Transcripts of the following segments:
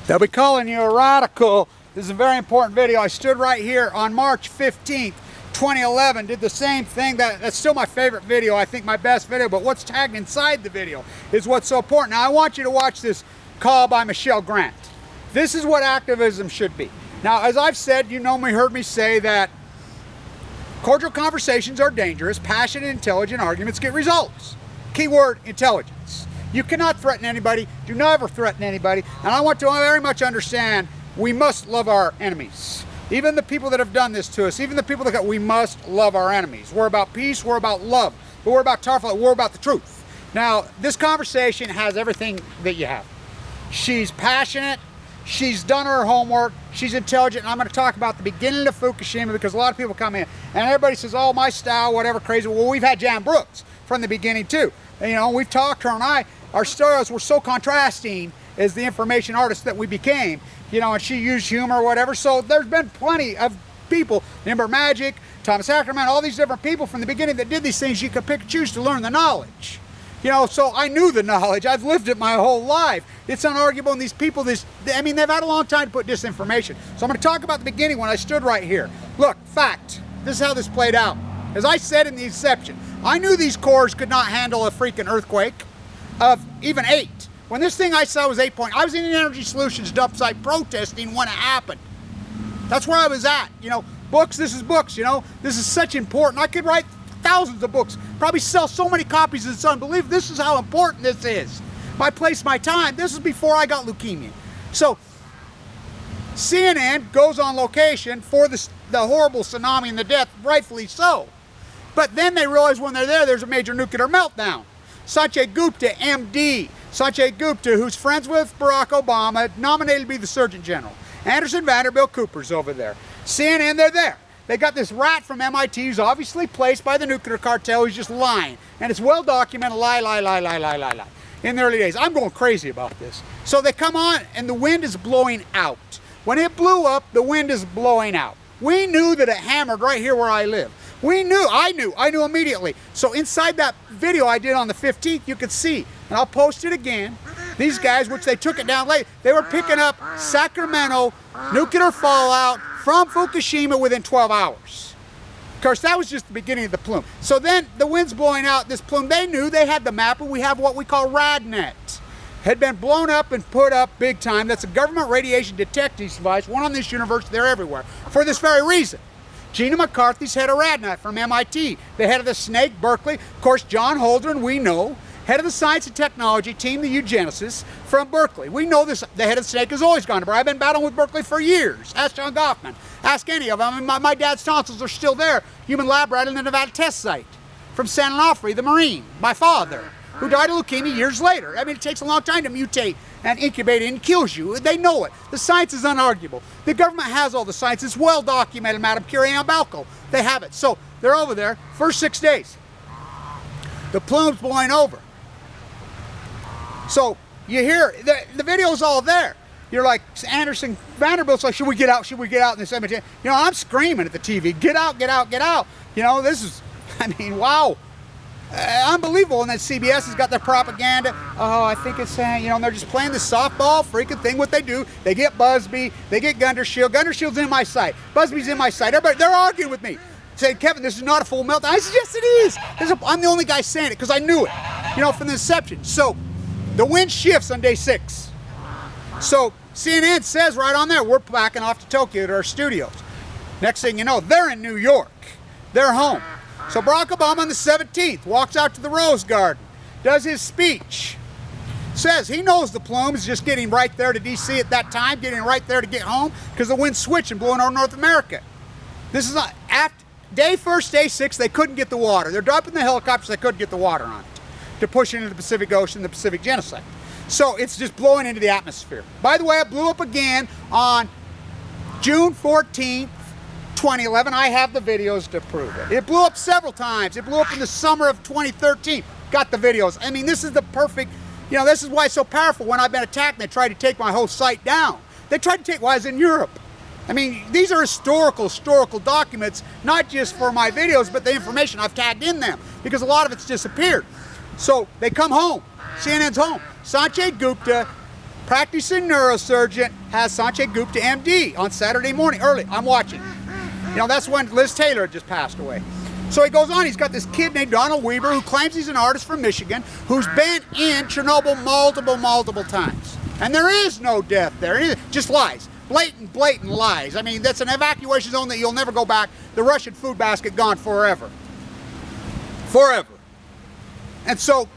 They'll be calling you a radical. This is a very important video. I stood right here on March 15th, 2011, did the same thing. That's still my favorite video, I think my best video, but what's tagged inside the video is what's so important. Now I want you to watch this call by Michelle Grant. This is what activism should be. Now, as I've said, you know me, heard me say that cordial conversations are dangerous, passionate, intelligent arguments get results. Keyword, intelligence. You cannot threaten anybody, do not ever threaten anybody, and I want to very much understand we must love our enemies. Even the people that have done this to us, even the people that we must love our enemies. We're about peace, we're about love, but we're about tough, we're about the truth. Now, this conversation has everything that you have. She's passionate, she's done her homework, she's intelligent, and I'm going to talk about the beginning of Fukushima because a lot of people come in and everybody says, oh, my style, whatever, crazy. Well, we've had Jan Brooks from the beginning too. And, you know, we've talked, her and I, our styles were so contrasting as the information artist that we became, you know, and she used humor or whatever. So there's been plenty of people, Nimber Magic, Thomas Ackerman, all these different people from the beginning that did these things. You could pick and choose to learn the knowledge. You know, so I knew the knowledge. I've lived it my whole life. It's unarguable, and these people, I mean, they've had a long time to put disinformation. So I'm going to talk about the beginning when I stood right here. Look, fact, this is how this played out. As I said in the inception, I knew these cores could not handle a freaking earthquake of even 8. When this thing I saw was 8 point, I was in the Energy Solutions dump site protesting when it happened. That's where I was at. You know, books, this is books, you know. This is such important. I could write thousands of books, probably sell so many copies, it's unbelievable. This is how important this is. My place, my time. This is before I got leukemia. So, CNN goes on location for the horrible tsunami and the death, rightfully so. But then they realize when they're there, there's a major nuclear meltdown. Sanjay Gupta, MD, Sanjay Gupta, who's friends with Barack Obama, nominated to be the Surgeon General. Anderson Vanderbilt Cooper's over there. CNN, they're there. They got this rat from MIT who's obviously placed by the nuclear cartel who's just lying. And it's well documented, lie in the early days. I'm going crazy about this. So they come on and the wind is blowing out. When it blew up, the wind is blowing out. We knew that it hammered right here where I live. We knew, I knew immediately. So inside that video I did on the 15th, you could see, and I'll post it again, these guys, which they took it down late, they were picking up Sacramento nuclear fallout from Fukushima within 12 hours. Of course, that was just the beginning of the plume. So then the wind's blowing out this plume. They knew, they had the map, and we have what we call RadNet. Had been blown up and put up big time. That's a government radiation detection device, one on this universe, they're everywhere, for this very reason. Gina McCarthy's head of RadNet from MIT, the head of the Snake, Berkeley, of course, John Holdren, we know, head of the Science and Technology team, the eugenicists, from Berkeley. We know this, the head of the Snake has always gone to Berkeley. I've been battling with Berkeley for years. Ask John Goffman. Ask any of them. I mean, my dad's tonsils are still there. Human lab rat in the Nevada test site. From San Onofre, the Marine, my father, who died of leukemia years later. I mean, it takes a long time to mutate and incubate it and kills you. They know it. The science is unarguable. The government has all the science. It's well documented, Madam Curie and Balco. They have it. So they're over there. First 6 days. The plume's blowing over. So you hear, the video's all there. You're like, Anderson Vanderbilt's like, should we get out? Should we get out in the cemetery? You know, I'm screaming at the TV, get out, get out, get out. You know, this is, I mean, wow. Unbelievable. And then CBS has got their propaganda. Oh, I think it's, you know, and they're just playing this softball freaking thing. What they do, they get Busby, they get Gundershield. Gundershield's in my sight. Busby's in my sight. Everybody, they're arguing with me, saying, Kevin, this is not a full meltdown. I said, yes, it is. I'm the only guy saying it because I knew it, you know, from the inception. So the wind shifts on day 6. So CNN says right on there, we're backing off to Tokyo to our studios. Next thing you know, they're in New York. They're home. So Barack Obama on the 17th walks out to the Rose Garden, does his speech, says he knows the plume is just getting right there to DC at that time, getting right there to get home because the wind's switching, blowing over North America. This is not, after day 1st, day 6, they couldn't get the water. They're dropping the helicopters, they couldn't get the water on it to push it into the Pacific Ocean, the Pacific genocide. So it's just blowing into the atmosphere. By the way, it blew up again on June 14th, 2011. I have the videos to prove it. It blew up several times. It blew up in the summer of 2013. Got the videos. I mean, this is the perfect, you know, this is why it's so powerful. When I've been attacked, they tried to take my whole site down. They tried to take, why I was in Europe. I mean, these are historical documents, not just for my videos, but the information I've tagged in them, because a lot of it's disappeared. So they come home. CNN's home. Sanjay Gupta Practicing neurosurgeon has Sanjay Gupta, MD, on Saturday morning, early. I'm watching. You know, that's when Liz Taylor had just passed away. So he goes on, he's got this kid named Donald Weber who claims he's an artist from Michigan who's been in Chernobyl multiple times. And there is no death there, just lies. Blatant lies. I mean, that's an evacuation zone that you'll never go back. The Russian food basket gone forever. Forever. And so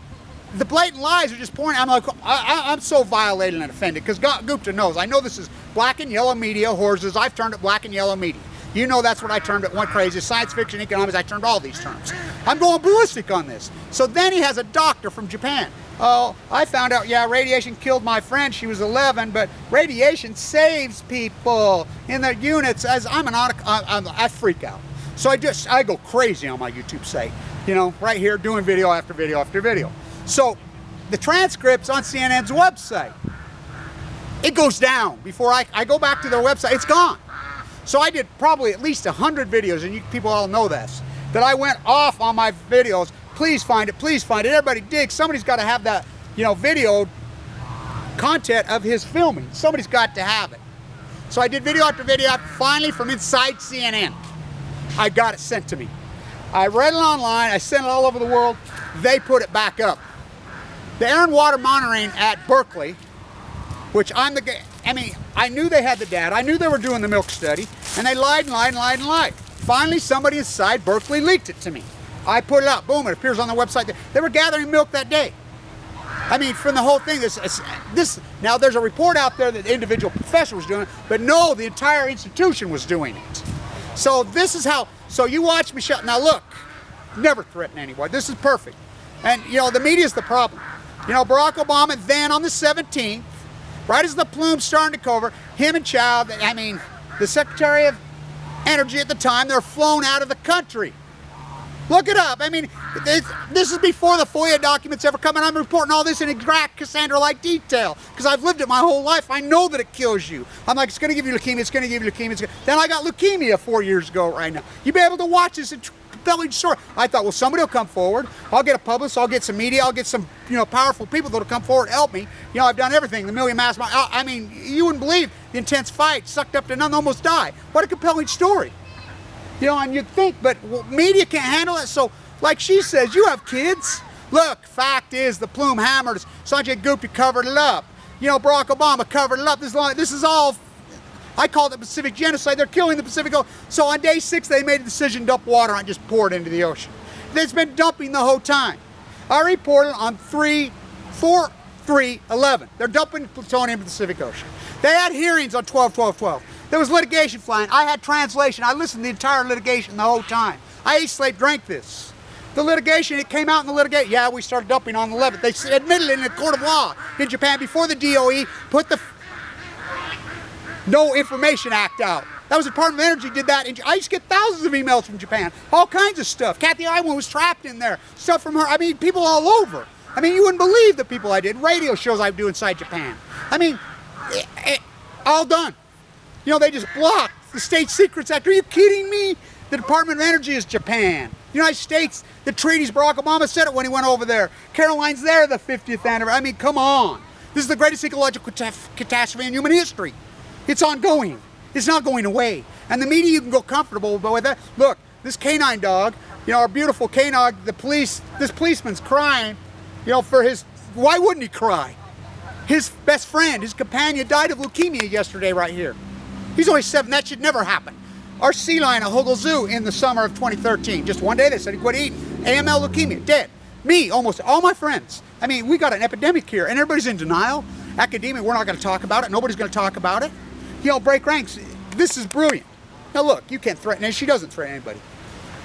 the blatant lies are just pointing. I'm like, I'm so violated and offended because Gupta knows. I know this is black and yellow media, horses. I've turned it black and yellow media. You know that's what I termed it, went crazy. Science fiction, economics, I termed all these terms. I'm going ballistic on this. So then he has a doctor from Japan. Oh, I found out, yeah, radiation killed my friend. She was 11, but radiation saves people in their units. As I freak out. So I go crazy on my YouTube site. You know, right here doing video after video after video. So the transcripts on CNN's website, it goes down before I go back to their website. It's gone. So I did probably at least 100 videos, and you people all know this, that I went off on my videos. Please find it, please find it. Everybody dig. Somebody's got to have that, you know, video content of his filming. Somebody's got to have it. So I did video after video. Finally, from inside CNN, I got it sent to me. I read it online. I sent it all over the world. They put it back up. The air and water monitoring at Berkeley, which I knew they had the data. I knew they were doing the milk study, and they lied and lied and lied and lied. Finally, somebody inside Berkeley leaked it to me. I put it up. Boom, it appears on the website. They were gathering milk that day. I mean, from the whole thing, now there's a report out there that the individual professor was doing it, but no, the entire institution was doing it. So this is how, so you watch Michelle. Now look, never threaten anyone. This is perfect. And, you know, the media is the problem. You know, Barack Obama then on the 17th, right as the plume's starting to cover, him and Chow, I mean, the Secretary of Energy at the time, they're flown out of the country. Look it up. I mean, this is before the FOIA documents ever come, and I'm reporting all this in exact Cassandra-like detail because I've lived it my whole life. I know that it kills you. I'm like, it's going to give you leukemia, it's going to give you leukemia. Then I got leukemia 4 years ago right now. You'll be able to watch this and tell each story. I thought, well, somebody will come forward. I'll get a publicist, I'll get some media, I'll get some, you know, powerful people that'll come forward and help me. You know, I've done everything. The million mass, I mean, you wouldn't believe the intense fight, sucked up to none, almost die. What a compelling story. You know, and you'd think, but media can't handle it. So, like she says, you have kids. Look, fact is, the plume hammered. Sanjay Gupta covered it up. You know, Barack Obama covered it up. This is all, I call it the Pacific genocide. They're killing the Pacific. So on day 6, they made a decision to dump water and just pour it into the ocean. It's been dumping the whole time. I reported on 4/3/11. They're dumping plutonium in the Pacific Ocean. They had hearings on 12/12/12. There was litigation flying. I had translation. I listened to the entire litigation the whole time. I.A.E.A slave drank this. The litigation, it came out in the litigation. Yeah, we started dumping on the 11th. They admitted it in a court of law in Japan before the d.o.e. put the No Information Act out. That was the Department of Energy did that. I used to get thousands of emails from Japan. All kinds of stuff. Kathy Iwan was trapped in there. Stuff from her. I mean, people all over. I mean, you wouldn't believe the people I did. Radio shows I do inside Japan. I mean, all done. You know, they just blocked the State Secrets Act. Are you kidding me? The Department of Energy is Japan. The United States, the treaties, Barack Obama said it when he went over there. Caroline's there, the 50th anniversary. I mean, come on. This is the greatest ecological catastrophe in human history. It's ongoing. It's not going away. And the media, you can go comfortable with that. Look, this canine dog, you know, our beautiful canine, this policeman's crying, you know, for his, why wouldn't he cry? His best friend, his companion died of leukemia yesterday right here. He's only 7, that should never happen. Our sea lion at Hogle Zoo in the summer of 2013, just one day they said he quit eating. AML leukemia, dead. Me, almost all my friends. I mean, we got an epidemic here and everybody's in denial. Academia, we're not gonna talk about it. Nobody's gonna talk about it. You know, break ranks, this is brilliant. Now look, you can't threaten her, she doesn't threaten anybody.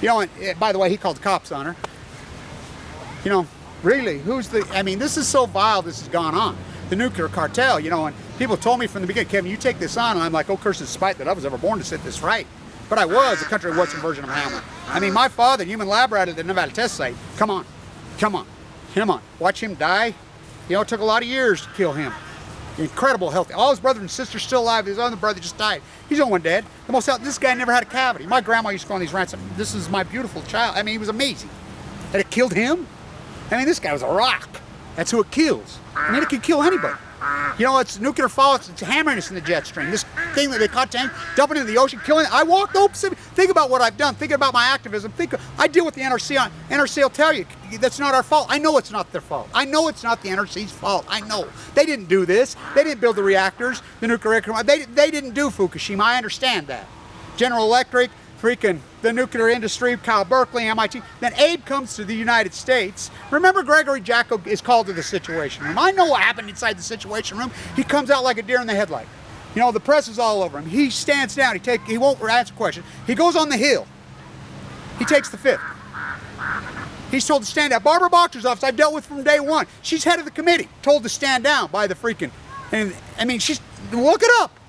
You know, and by the way, he called the cops on her. You know, really, I mean, this is so vile, this has gone on. The nuclear cartel, you know, and people told me from the beginning, Kevin, you take this on, and I'm like, oh, curse the spite that I was ever born to set this right. But I was a country western version of Hamlet. I mean, my father, human lab rat at the Nevada test site, come on, watch him die. You know, it took a lot of years to kill him. Incredible healthy. All his brothers and sisters still alive. His other brother just died. He's the only one dead. The most healthy. This guy never had a cavity. My grandma used to go on these rants. This is my beautiful child. I mean, he was amazing. And it killed him. I mean, this guy was a rock. That's who it kills. I mean, it could kill anybody. You know, it's nuclear fallout, it's hammering us in the jet stream. This thing that they caught tank, dumping into the ocean, killing it. I walked over Pacific. Think about what I've done. Think about my activism. I deal with the N.R.C. N.R.C. will tell you, that's not our fault. I know it's not their fault. I know it's not the N.R.C.'s fault. I know. They didn't do this. They didn't build the reactors, the nuclear, they didn't do Fukushima. I understand that. General Electric, freaking the nuclear industry, Kyle Berkeley, MIT. Then Abe comes to the United States. Remember, Gregory Jacko is called to the Situation Room. I know what happened inside the Situation Room. He comes out like a deer in the headlight. You know, the press is all over him. He stands down. He won't answer questions. He goes on the Hill. He takes the Fifth. He's told to stand down. Barbara Boxer's office, I've dealt with from day one. She's head of the committee, told to stand down by the freaking, and I mean, look it up.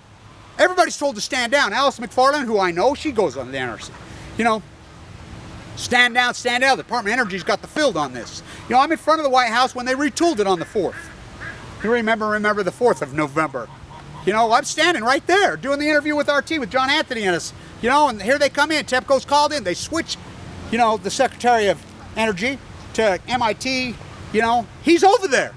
Everybody's told to stand down. Alice McFarland, who I know, she goes on the N.R.C. You know, stand down, stand down. The Department of Energy's got the field on this. You know, I'm in front of the White House when they retooled it on the 4th. You remember the 4th of November. You know, I'm standing right there doing the interview with RT, with John Anthony and us. You know, and here they come in. TEPCO's called in. They switch, you know, the Secretary of Energy to MIT. You know, he's over there.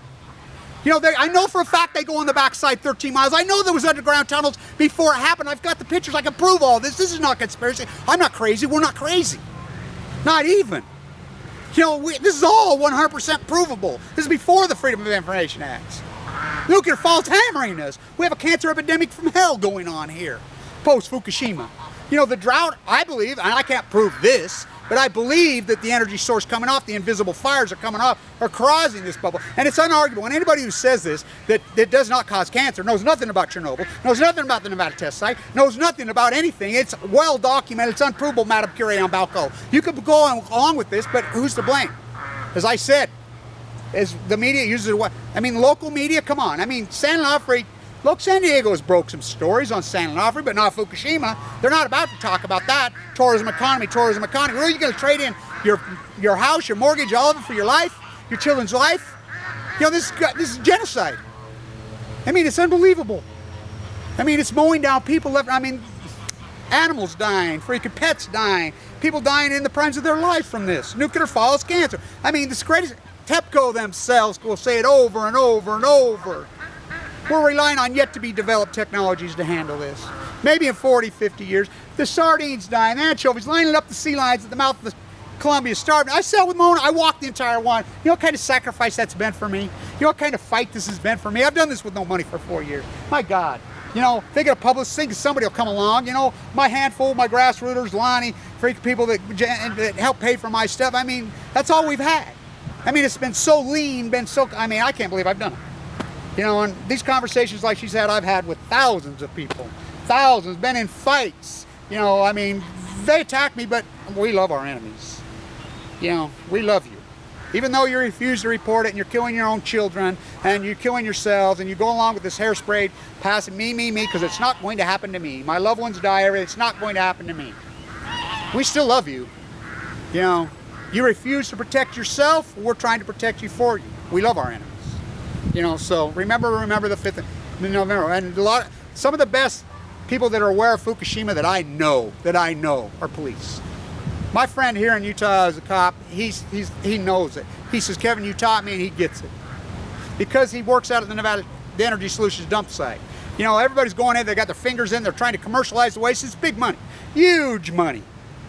You know, I know for a fact they go on the backside 13 miles. I know there was underground tunnels before it happened. I've got the pictures. I can prove all this. This is not conspiracy. I'm not crazy. We're not crazy. Not even. You know, this is all 100% provable. This is before the Freedom of Information Act. Nuclear fallout's hammering us. We have a cancer epidemic from hell going on here, post-Fukushima. You know, the drought, I believe, and I can't prove this, but I believe that the energy source coming off, the invisible fires are coming off, are causing this bubble. And it's unarguable. And anybody who says this, that does not cause cancer, knows nothing about Chernobyl, knows nothing about the Nevada test site, knows nothing about anything. It's well documented. It's unprovable, Madame Curie on Balco. You could go along with this, but who's to blame? As I said, as the media uses what? I mean, local media, come on. I mean, San Onofre, look, San Diego has broke some stories on San Onofre, but not Fukushima. They're not about to talk about that. Tourism economy, tourism economy. Where are you going to trade in your house, your mortgage, all of it for your life, your children's life? You know, this is genocide. I mean, it's unbelievable. I mean, it's mowing down people left. I mean, animals dying, freaking pets dying, people dying in the primes of their life from this. Nuclear fallout, cancer. I mean, this greatest. TEPCO themselves will say it over and over and over. We're relying on yet to be developed technologies to handle this. Maybe in 40, 50 years. The sardines dying, the anchovies lining up the sea lions at the mouth of the Columbia, starving. I sat with Mona, I walked the entire one. You know what kind of sacrifice that's been for me? You know what kind of fight this has been for me? I've done this with no money for 4 years. My God. You know, thinking of public, thinking somebody will come along. You know, my handful, my grassrooters, Lonnie, freaking people that help pay for my stuff. I mean, that's all we've had. I mean, it's been so lean, I mean, I can't believe I've done it. You know, and these conversations like she's had, I've had with thousands of people. Thousands, been in fights. You know, I mean, they attack me, but we love our enemies. You know, we love you. Even though you refuse to report it and you're killing your own children and you're killing yourselves and you go along with this hairspray passing me, because it's not going to happen to me. My loved ones die, it's not going to happen to me. We still love you. You know, you refuse to protect yourself, we're trying to protect you for you. We love our enemies. You know, so remember the 5th of November. And some of the best people that are aware of Fukushima that I know are police. My friend here in Utah is a cop. He knows it. He says, Kevin, you taught me, and he gets it. Because he works out at the Nevada, the Energy Solutions dump site. You know, everybody's going in, they got their fingers in, they're trying to commercialize the waste. It's big money, huge money.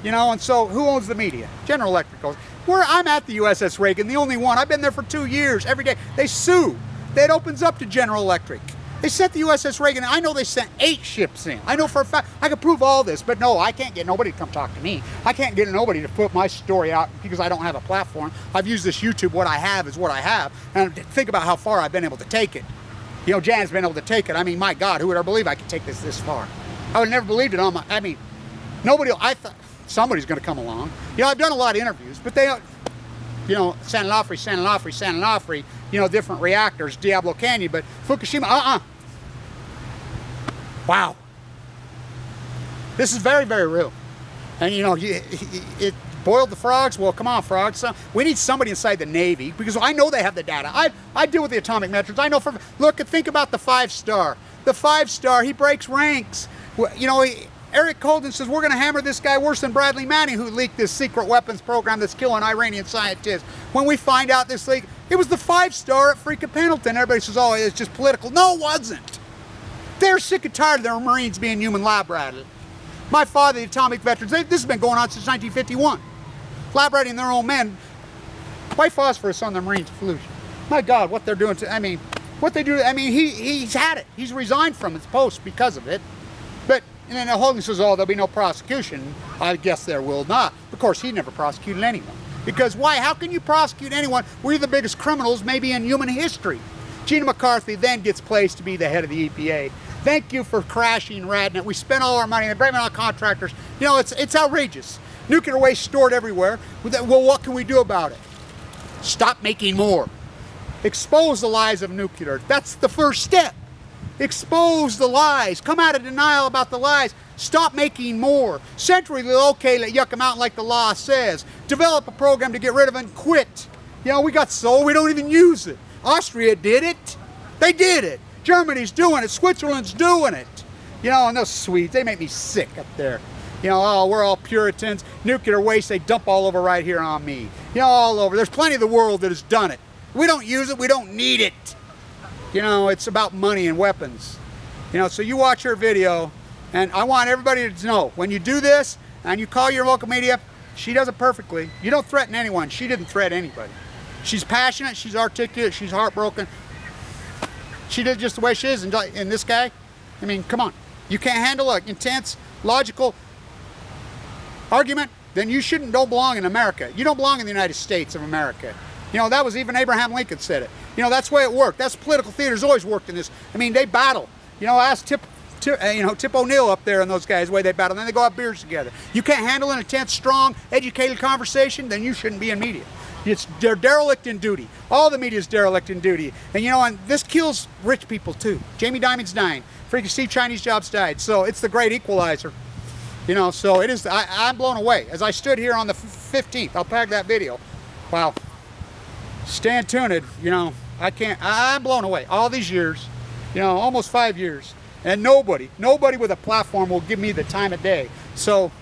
You know, and so who owns the media? General Electric owns. I'm at the USS Reagan, the only one. I've been there for 2 years, every day. They sue. That opens up to General Electric. They sent the USS Reagan. I know they sent 8 ships in. I know for a fact. I can prove all this, but no, I can't get nobody to come talk to me. I can't get nobody to put my story out because I don't have a platform. I've used this YouTube. What I have is what I have. And think about how far I've been able to take it. You know, Jan's been able to take it. I mean, my God, who would ever believe I could take this far? I would have never believed it on my, I mean, nobody, I thought somebody's going to come along. You know, I've done a lot of interviews, but they, you know, San Onofre, you know, different reactors, Diablo Canyon, but Fukushima, Wow. This is very, very real. And, you know, it boiled the frogs. Well, come on, frogs. We need somebody inside the Navy, because I know they have the data. I deal with the atomic metrics. I know look, think about the 5-star. The 5-star, he breaks ranks. You know, Eric Colden says, we're going to hammer this guy worse than Bradley Manning, who leaked this secret weapons program that's killing Iranian scientists. When we find out this leak, It was the 5-star at freaking Pendleton. Everybody says, oh, it's just political. No, it wasn't. They're sick and tired of their Marines being human lab ratted. My father, the atomic veterans, this has been going on since 1951. Lab ratting their own men. Why phosphorus on the Marines pollution? My God, what they're doing to, I mean, what they do, I mean, he's had it. He's resigned from his post because of it. But, and then Hogan says, oh, there'll be no prosecution. I guess there will not. Of course, he never prosecuted anyone. Because why? How can you prosecute anyone? We're the biggest criminals maybe in human history. Gina McCarthy then gets placed to be the head of the E.P.A. Thank you for crashing Radnet. We spent all our money and blaming on contractors. You know, it's outrageous. Nuclear waste stored everywhere. Well, what can we do about it? Stop making more. Expose the lies of nuclear. That's the first step. Expose the lies. Come out of denial about the lies. Stop making more. Centrally locate it, yuck them out like the law says. Develop a program to get rid of it and quit. You know, we got solar, we don't even use it. Austria did it. They did it. Germany's doing it. Switzerland's doing it. You know, and those Swedes, they make me sick up there. You know, oh, we're all Puritans. Nuclear waste, they dump all over right here on me. You know, all over. There's plenty of the world that has done it. We don't use it. We don't need it. You know, it's about money and weapons. You know, so you watch her video, and I want everybody to know, when you do this, and you call your local media, she does it perfectly. You don't threaten anyone. She didn't threaten anybody. She's passionate. She's articulate. She's heartbroken. She did just the way she is. And this guy, I mean, come on. You can't handle an intense, logical argument, then you don't belong in America. You don't belong in the United States of America. You know, that was even Abraham Lincoln said it. You know, that's the way it worked. That's political theater's always worked in this. I mean, they battle. You know, ask Tip O'Neill up there and those guys the way they battle. Then they go have beers together. You can't handle an intense, strong, educated conversation, then you shouldn't be in media. They're derelict in duty. All the media is derelict in duty. And you know, and this kills rich people too. Jamie Dimon's dying. Freaking Steve Chinese Jobs died. So it's the great equalizer. You know, so it is, I'm blown away. As I stood here on the 15th, I'll tag that video. Wow. Stand tuned, you know, I'm blown away. All these years, you know, almost 5 years. And nobody with a platform will give me the time of day. So,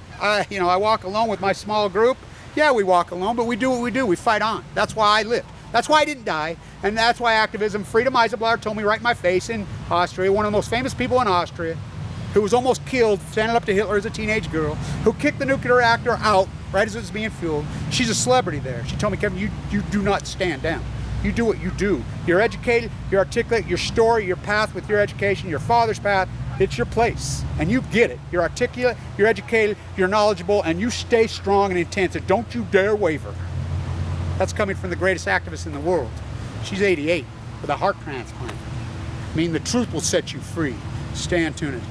you know, I walk alone with my small group. Yeah, we walk alone, but we do what we do. We fight on. That's why I lived. That's why I didn't die. And that's why activism, Freedom Eisenblatt told me right in my face in Austria, one of the most famous people in Austria, who was almost killed standing up to Hitler as a teenage girl, who kicked the nuclear reactor out right as it was being fueled. She's a celebrity there. She told me, Kevin, you do not stand down. You do what you do. You're educated, you're articulate, your story, your path with your education, your father's path, it's your place. And you get it. You're articulate, you're educated, you're knowledgeable, and you stay strong and intense. And don't you dare waver. That's coming from the greatest activist in the world. She's 88 with a heart transplant. I mean, the truth will set you free. Stand tuned.